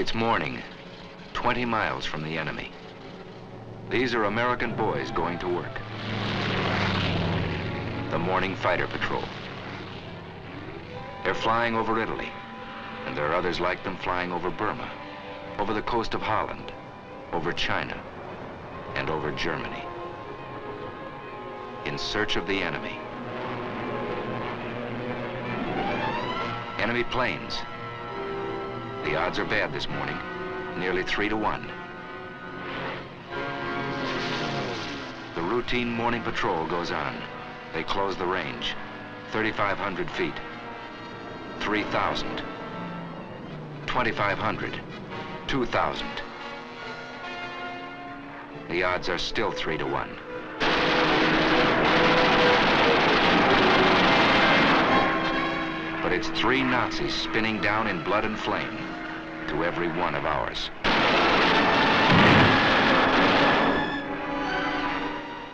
It's morning, 20 miles from the enemy. These are American boys going to work. The morning fighter patrol. They're flying over Italy, and there are others like them flying over Burma, over the coast of Holland, over China, and over Germany. In search of the enemy. Enemy planes. The odds are bad this morning, nearly 3 to 1. The routine morning patrol goes on. They close the range, 3,500 feet, 3,000, 2,500, 2,000. The odds are still 3 to 1. But it's 3 Nazis spinning down in blood and flame to every one of ours.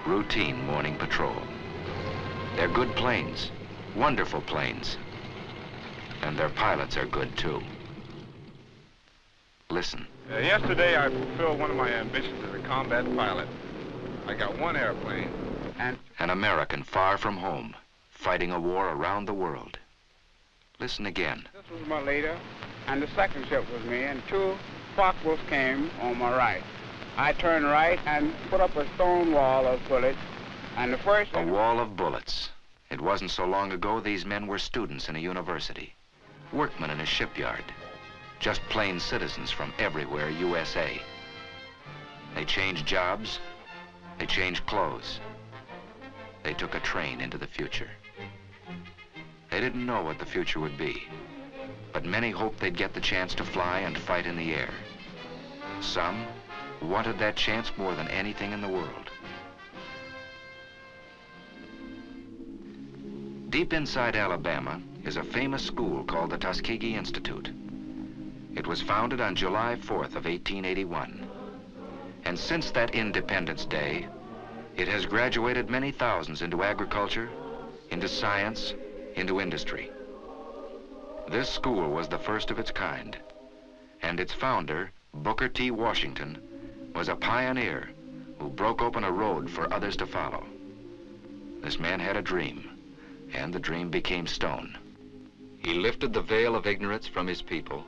Routine morning patrol. They're good planes, wonderful planes. And their pilots are good too. Listen. Yesterday I fulfilled one of my ambitions as a combat pilot. I got 1 airplane and... An American far from home, fighting a war around the world. Listen again. This was my leader, and the second ship was me, and 2 Focke-Wulfs came on my right. I turned right and put up a stone wall of bullets, and the first... A wall of bullets. It wasn't so long ago these men were students in a university, workmen in a shipyard, just plain citizens from everywhere USA. They changed jobs, they changed clothes. They took a train into the future. They didn't know what the future would be, but many hoped they'd get the chance to fly and fight in the air. Some wanted that chance more than anything in the world. Deep inside Alabama is a famous school called the Tuskegee Institute. It was founded on July 4th of 1881. And since that Independence Day, it has graduated many thousands into agriculture, into science, into industry. This school was the first of its kind, and its founder, Booker T. Washington, was a pioneer who broke open a road for others to follow. This man had a dream, and the dream became stone. He lifted the veil of ignorance from his people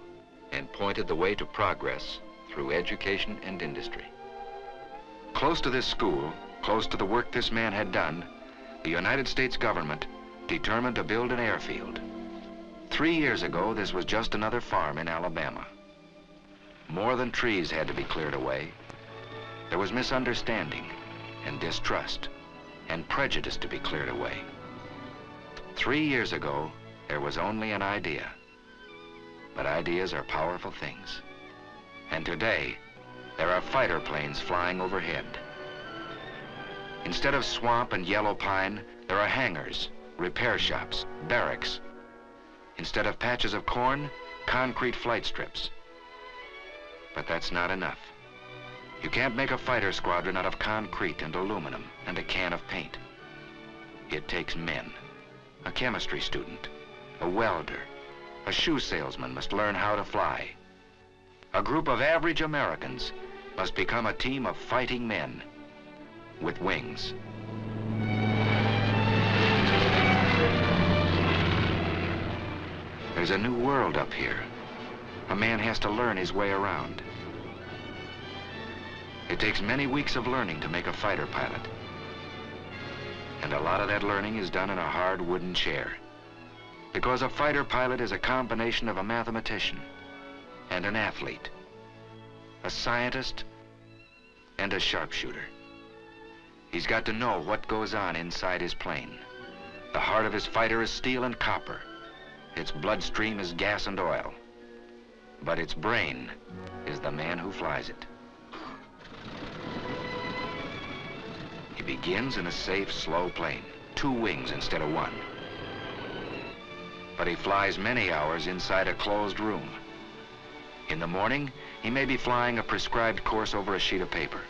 and pointed the way to progress through education and industry. Close to this school, close to the work this man had done, the United States government determined to build an airfield. 3 years ago, this was just another farm in Alabama. More than trees had to be cleared away. There was misunderstanding and distrust and prejudice to be cleared away. 3 years ago, there was only an idea. But ideas are powerful things. And today, there are fighter planes flying overhead. Instead of swamp and yellow pine, there are hangars, repair shops, barracks. Instead of patches of corn, concrete flight strips. But that's not enough. You can't make a fighter squadron out of concrete and aluminum and a can of paint. It takes men. A chemistry student, a welder, a shoe salesman must learn how to fly. A group of average Americans must become a team of fighting men with wings. There's a new world up here. A man has to learn his way around. It takes many weeks of learning to make a fighter pilot. And a lot of that learning is done in a hard wooden chair. Because a fighter pilot is a combination of a mathematician and an athlete, a scientist and a sharpshooter. He's got to know what goes on inside his plane. The heart of his fighter is steel and copper. Its bloodstream is gas and oil. But its brain is the man who flies it. He begins in a safe, slow plane, 2 wings instead of 1. But he flies many hours inside a closed room. In the morning, he may be flying a prescribed course over a sheet of paper.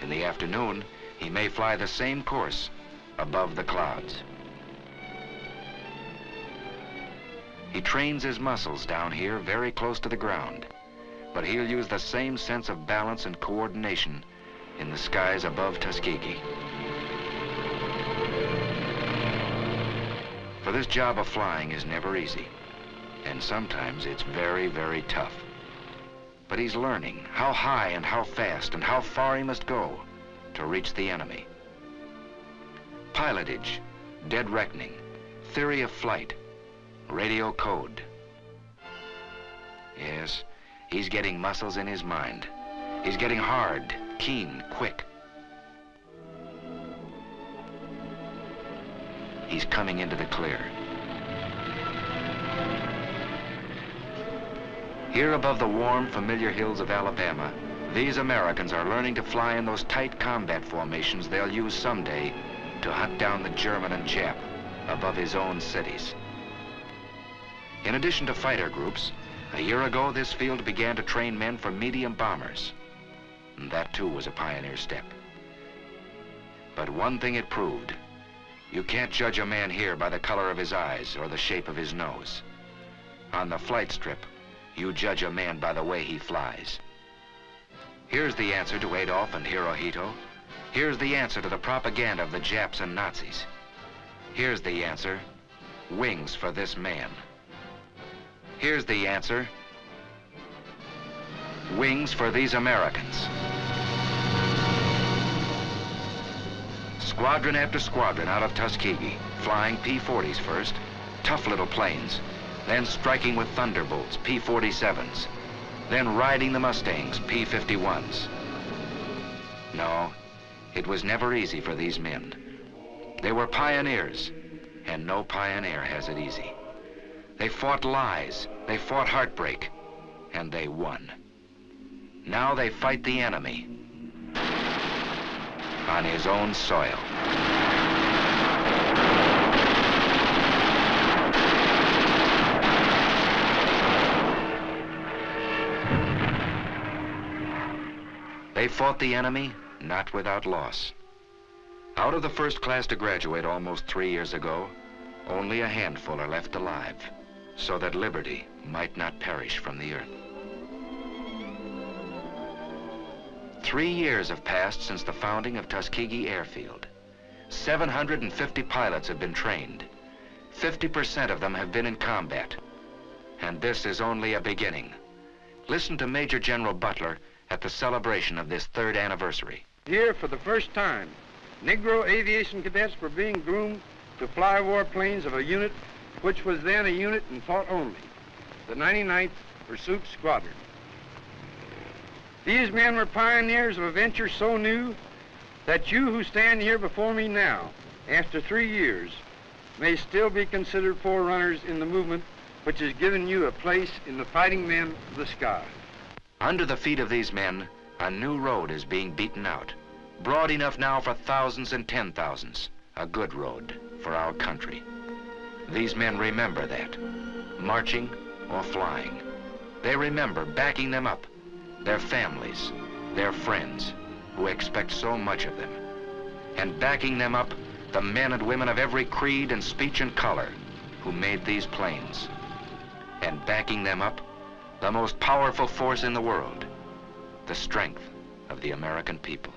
In the afternoon, he may fly the same course above the clouds. He trains his muscles down here very close to the ground, but he'll use the same sense of balance and coordination in the skies above Tuskegee. For this job of flying is never easy, and sometimes it's very, very tough. But he's learning how high and how fast and how far he must go to reach the enemy. Pilotage, dead reckoning, theory of flight, radio code. Yes, he's getting muscles in his mind. He's getting hard, keen, quick. He's coming into the clear. Here above the warm, familiar hills of Alabama, these Americans are learning to fly in those tight combat formations they'll use someday to hunt down the German and Jap above his own cities. In addition to fighter groups, a year ago this field began to train men for medium bombers. And that too was a pioneer step. But one thing it proved: you can't judge a man here by the color of his eyes or the shape of his nose. On the flight strip, you judge a man by the way he flies. Here's the answer to Adolf and Hirohito. Here's the answer to the propaganda of the Japs and Nazis. Here's the answer: wings for this man. Here's the answer: wings for these Americans. Squadron after squadron out of Tuskegee, flying P-40s first, tough little planes, then striking with Thunderbolts, P-47s, then riding the Mustangs, P-51s. No, it was never easy for these men. They were pioneers, and no pioneer has it easy. They fought lies, they fought heartbreak, and they won. Now they fight the enemy on his own soil. They fought the enemy, not without loss. Out of the first class to graduate almost 3 years ago, only a handful are left alive, so that liberty might not perish from the earth. 3 years have passed since the founding of Tuskegee Airfield. 750 pilots have been trained. 50% of them have been in combat. And this is only a beginning. Listen to Major General Butler at the celebration of this 3rd anniversary. Here, for the first time, Negro aviation cadets were being groomed to fly warplanes of a unit which was then a unit in thought only, the 99th Pursuit Squadron. These men were pioneers of a venture so new that you who stand here before me now, after 3 years, may still be considered forerunners in the movement which has given you a place in the fighting men of the sky. Under the feet of these men, a new road is being beaten out. Broad enough now for thousands and 10,000s. A good road for our country. These men remember that, marching or flying. They remember backing them up, their families, their friends, who expect so much of them. And backing them up, the men and women of every creed and speech and color who made these planes. And backing them up, the most powerful force in the world, the strength of the American people.